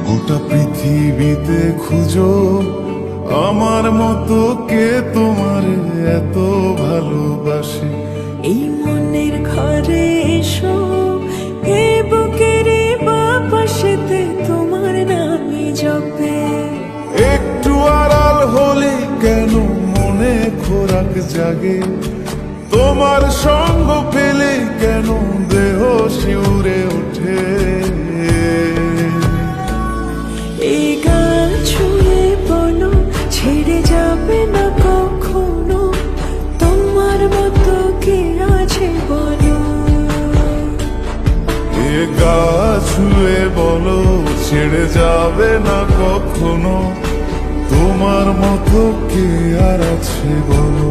গোটা পৃথিবীতে খুঁজো আমার মতো কে তোমার এত ভালোবাসে। এই মনের ঘরে এসো, এ বুকের বাপাশেতে তোমার নামে জপে। একটু আড়াল হলে কেন মনে খোরাক জাগে, তোমার সঙ্গ পেলে কেন দেহ শিউরে ওঠে। এই গান ছুঁয়ে বলো ছেড়ে যাবে না কখনো, তোমার মতো কে আছে বলো। এ গা ছুঁয়ে বলো ছেড়ে যাবে না কখনো, তোমার মতো কে আর আছে বলো।